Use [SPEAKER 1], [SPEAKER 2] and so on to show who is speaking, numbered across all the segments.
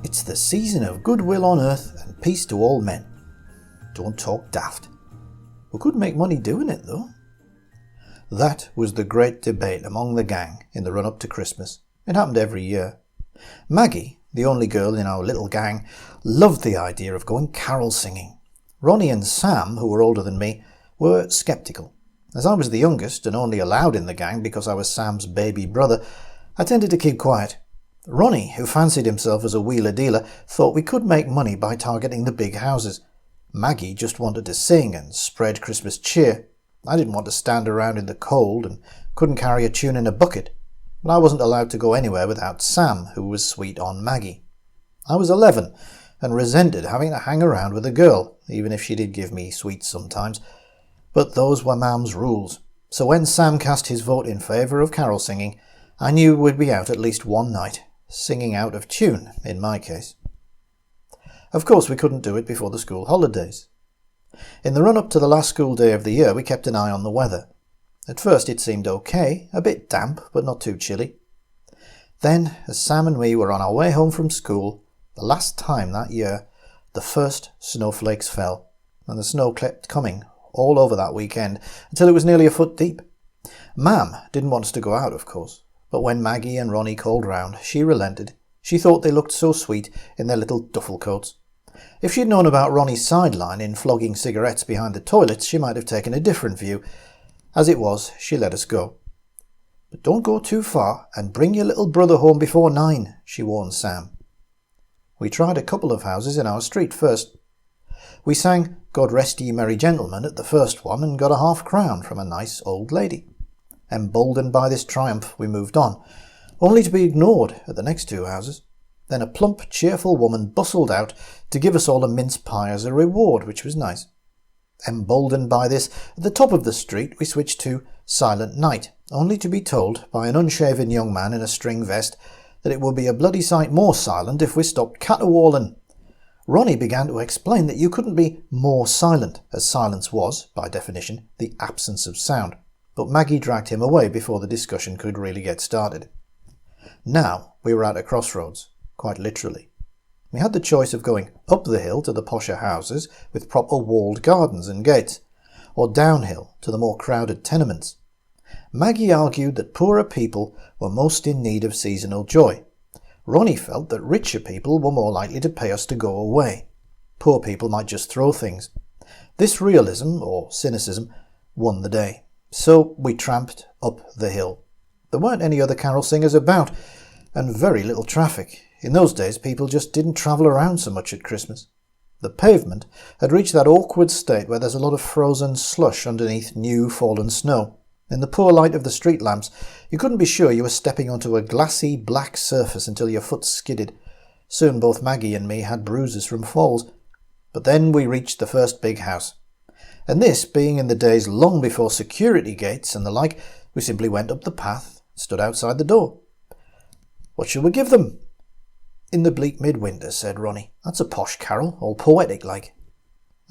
[SPEAKER 1] It's the season of goodwill on earth and peace to all men. Don't talk daft. We could make money doing it though. That was the great debate among the gang in the run-up to Christmas. It happened every year. Maggie, the only girl in our little gang, loved the idea of going carol singing. Ronnie and Sam, who were older than me, were sceptical. As I was the youngest and only allowed in the gang because I was Sam's baby brother, I tended to keep quiet. Ronnie, who fancied himself as a wheeler-dealer, thought we could make money by targeting the big houses. Maggie just wanted to sing and spread Christmas cheer. I didn't want to stand around in the cold and couldn't carry a tune in a bucket. But I wasn't allowed to go anywhere without Sam, who was sweet on Maggie. I was 11 and resented having to hang around with a girl, even if she did give me sweets sometimes. But those were Mam's rules. So when Sam cast his vote in favour of carol singing, I knew we'd be out at least one night, singing out of tune in my case. Of course we couldn't do it before the school holidays. In the run-up to the last school day of the year, we kept an eye on the weather. At first it seemed okay, a bit damp, but not too chilly. Then, as Sam and me were on our way home from school, the last time that year, the first snowflakes fell, and the snow kept coming all over that weekend until it was nearly a foot deep. Mam didn't want us to go out, of course, but when Maggie and Ronnie called round, she relented. She thought they looked so sweet in their little duffel coats. If she'd known about Ronnie's sideline in flogging cigarettes behind the toilets, she might have taken a different view. As it was, she let us go. "But don't go too far, and bring your little brother home before 9, she warned Sam. We tried a couple of houses in our street first. We sang God Rest Ye Merry Gentlemen at the first one and got a half-crown from a nice old lady. Emboldened by this triumph, we moved on, only to be ignored at the next 2 houses. Then a plump, cheerful woman bustled out to give us all a mince pie as a reward, which was nice. Emboldened by this, at the top of the street we switched to Silent Night, only to be told by an unshaven young man in a string vest that it would be a bloody sight more silent if we stopped caterwauling. Ronnie began to explain that you couldn't be more silent, as silence was, by definition, the absence of sound, but Maggie dragged him away before the discussion could really get started. Now we were at a crossroads, quite literally. We had the choice of going up the hill to the posher houses with proper walled gardens and gates, or downhill to the more crowded tenements. Maggie argued that poorer people were most in need of seasonal joy. Ronnie felt that richer people were more likely to pay us to go away. Poor people might just throw things. This realism, or cynicism, won the day. So we tramped up the hill. There weren't any other carol singers about, and very little traffic. In those days people just didn't travel around so much at Christmas. The pavement had reached that awkward state where there's a lot of frozen slush underneath new fallen snow. In the poor light of the street lamps, you couldn't be sure you were stepping onto a glassy black surface until your foot skidded. Soon both Maggie and me had bruises from falls. But then we reached the first big house. And this, being in the days long before security gates and the like, we simply went up the path and stood outside the door. "What shall we give them?" "In the bleak midwinter," said Ronnie. "That's a posh carol, all poetic like."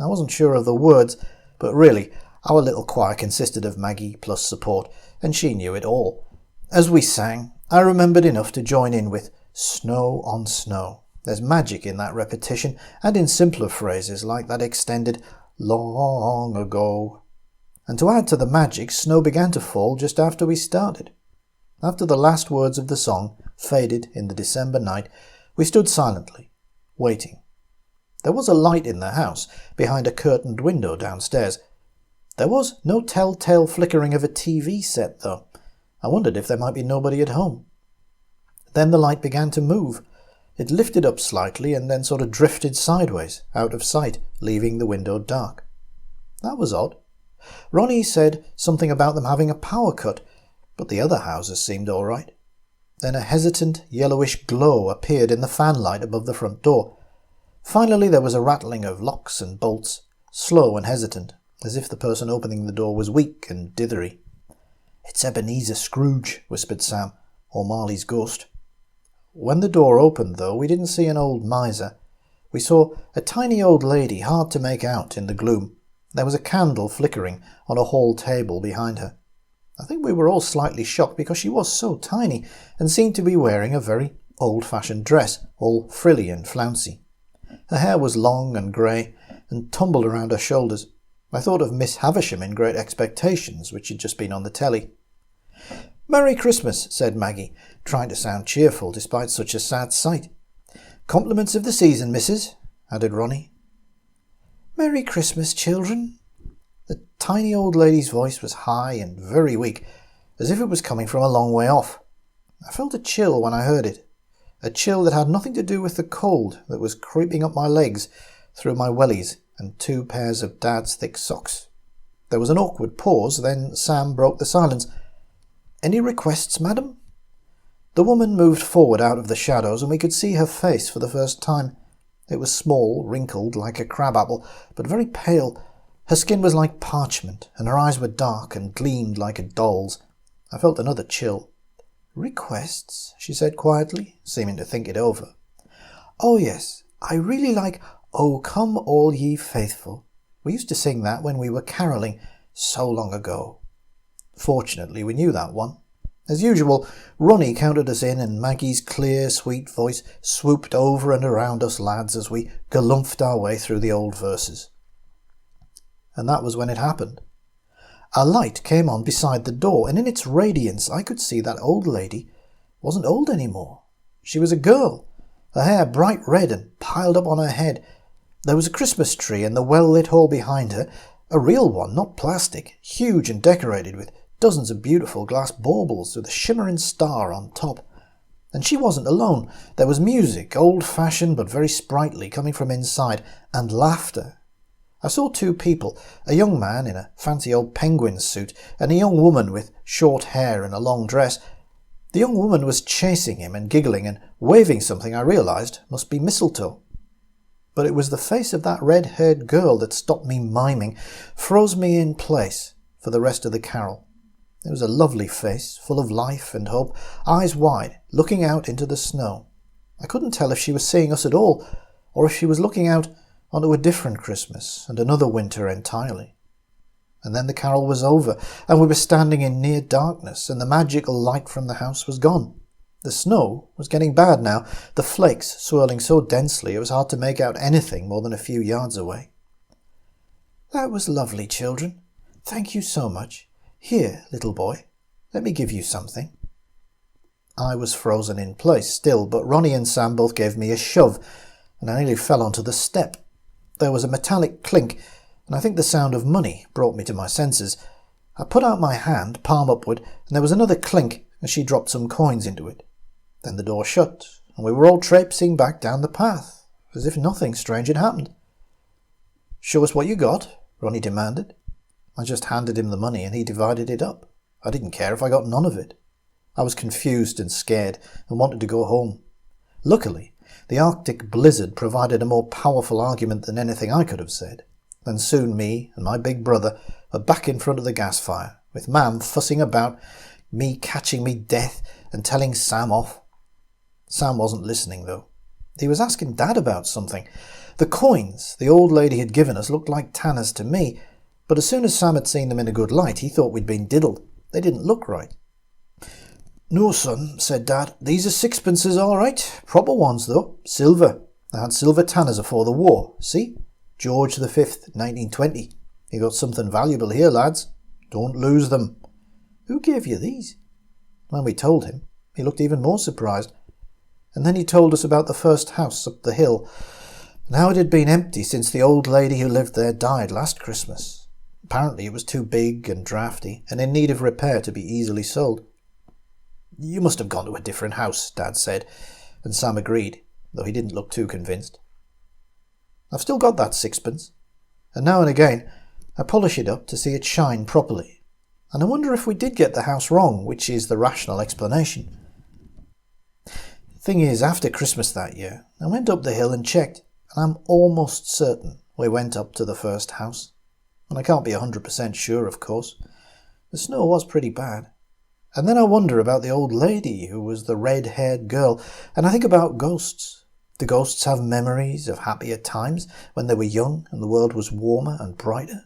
[SPEAKER 1] I wasn't sure of the words, but really, our little choir consisted of Maggie plus support, and she knew it all. As we sang, I remembered enough to join in with "Snow on Snow." There's magic in that repetition, and in simpler phrases like that extended "long ago." And to add to the magic, snow began to fall just after we started. After the last words of the song faded in the December night, we stood silently, waiting. There was a light in the house, behind a curtained window downstairs. There was no telltale flickering of a TV set, though. I wondered if there might be nobody at home. Then the light began to move. It lifted up slightly and then sort of drifted sideways, out of sight, leaving the window dark. That was odd. Ronnie said something about them having a power cut, but the other houses seemed all right. Then a hesitant, yellowish glow appeared in the fanlight above the front door. Finally there was a rattling of locks and bolts, slow and hesitant, as if the person opening the door was weak and dithery. "It's Ebenezer Scrooge," whispered Sam, "or Marley's ghost." When the door opened, though, we didn't see an old miser. We saw a tiny old lady, hard to make out in the gloom. There was a candle flickering on a hall table behind her. I think we were all slightly shocked because she was so tiny and seemed to be wearing a very old-fashioned dress, all frilly and flouncy. Her hair was long and grey and tumbled around her shoulders. I thought of Miss Havisham in Great Expectations, which had just been on the telly. "Merry Christmas," said Maggie, trying to sound cheerful despite such a sad sight. "Compliments of the season, missus," added Ronnie. "Merry Christmas, children." The tiny old lady's voice was high and very weak, as if it was coming from a long way off. I felt a chill when I heard it, a chill that had nothing to do with the cold that was creeping up my legs through my wellies and 2 pairs of Dad's thick socks. There was an awkward pause, then Sam broke the silence. "Any requests, madam?" The woman moved forward out of the shadows, and we could see her face for the first time. It was small, wrinkled like a crab-apple, but very pale. Her skin was like parchment, and her eyes were dark and gleamed like a doll's. I felt another chill. "Requests?" she said quietly, seeming to think it over. "Oh yes, I really like 'O Come All Ye Faithful.' We used to sing that when we were carolling so long ago." Fortunately, we knew that one. As usual, Ronnie counted us in, and Maggie's clear, sweet voice swooped over and around us lads as we galumphed our way through the old verses. And that was when it happened. A light came on beside the door, and in its radiance I could see that old lady wasn't old anymore. She was a girl, her hair bright red and piled up on her head. There was a Christmas tree in the well-lit hall behind her, a real one, not plastic, huge and decorated with dozens of beautiful glass baubles with a shimmering star on top. And she wasn't alone. There was music, old-fashioned but very sprightly, coming from inside, and laughter. I saw 2 people, a young man in a fancy old penguin suit, and a young woman with short hair and a long dress. The young woman was chasing him and giggling and waving something I realized must be mistletoe. But it was the face of that red-haired girl that stopped me miming, froze me in place for the rest of the carol. It was a lovely face, full of life and hope, eyes wide, looking out into the snow. I couldn't tell if she was seeing us at all, or if she was looking out onto a different Christmas and another winter entirely. And then the carol was over, and we were standing in near darkness, and the magical light from the house was gone. The snow was getting bad now, the flakes swirling so densely it was hard to make out anything more than a few yards away. "That was lovely, children. Thank you so much. Here, little boy, let me give you something." I was frozen in place still, but Ronnie and Sam both gave me a shove, and I nearly fell onto the step. There was a metallic clink, and I think the sound of money brought me to my senses. I put out my hand, palm upward, and there was another clink as she dropped some coins into it. Then the door shut, and we were all traipsing back down the path, as if nothing strange had happened. "Show us what you got," Ronnie demanded. I just handed him the money, and he divided it up. I didn't care if I got none of it. I was confused and scared, and wanted to go home. Luckily, the Arctic blizzard provided a more powerful argument than anything I could have said, and soon me and my big brother were back in front of the gas fire, with Mam fussing about, me catching me death and telling Sam off. Sam wasn't listening, though. He was asking Dad about something. The coins the old lady had given us looked like tanners to me, but as soon as Sam had seen them in a good light, he thought we'd been diddled. They didn't look right. "No, son," said Dad. "These are sixpences, all right. Proper ones, though. Silver. They had silver tanners afore the war. See? George the 5th, 1920. You got something valuable here, lads. Don't lose them." "Who gave you these?" When we told him, he looked even more surprised. And then he told us about the first house up the hill, and how it had been empty since the old lady who lived there died last Christmas. Apparently it was too big and draughty, and in need of repair to be easily sold. "You must have gone to a different house," Dad said, and Sam agreed, though he didn't look too convinced. I've still got that sixpence, and now and again I polish it up to see it shine properly, and I wonder if we did get the house wrong, which is the rational explanation. Thing is, after Christmas that year, I went up the hill and checked, and I'm almost certain we went up to the first house. And I can't be 100% sure, of course. The snow was pretty bad. And then I wonder about the old lady who was the red-haired girl, and I think about ghosts. Do ghosts have memories of happier times when they were young and the world was warmer and brighter?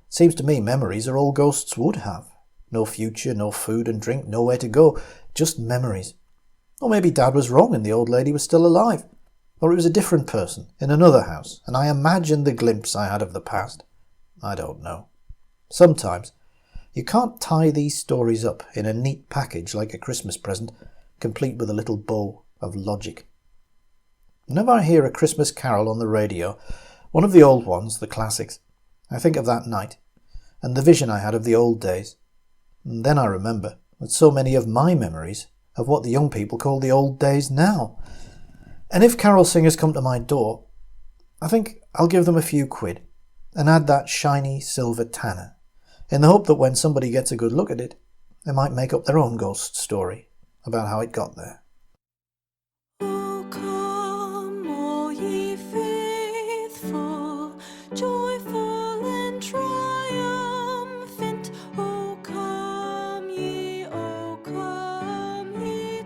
[SPEAKER 1] Seems to me memories are all ghosts would have. No future, no food and drink, nowhere to go, just memories. Or maybe Dad was wrong and the old lady was still alive. Or it was a different person in another house, and I imagined the glimpse I had of the past. I don't know. Sometimes you can't tie these stories up in a neat package like a Christmas present, complete with a little bow of logic. Whenever I hear a Christmas carol on the radio, one of the old ones, the classics, I think of that night and the vision I had of the old days. And then I remember that so many of my memories of what the young people call the old days now. And if carol singers come to my door, I think I'll give them a few quid and add that shiny silver tanner, in the hope that when somebody gets a good look at it, they might make up their own ghost story about how it got there.
[SPEAKER 2] O come, all ye faithful, joyful and triumphant. O come ye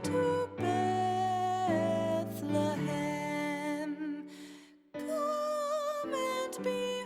[SPEAKER 2] to Bethlehem. Come and be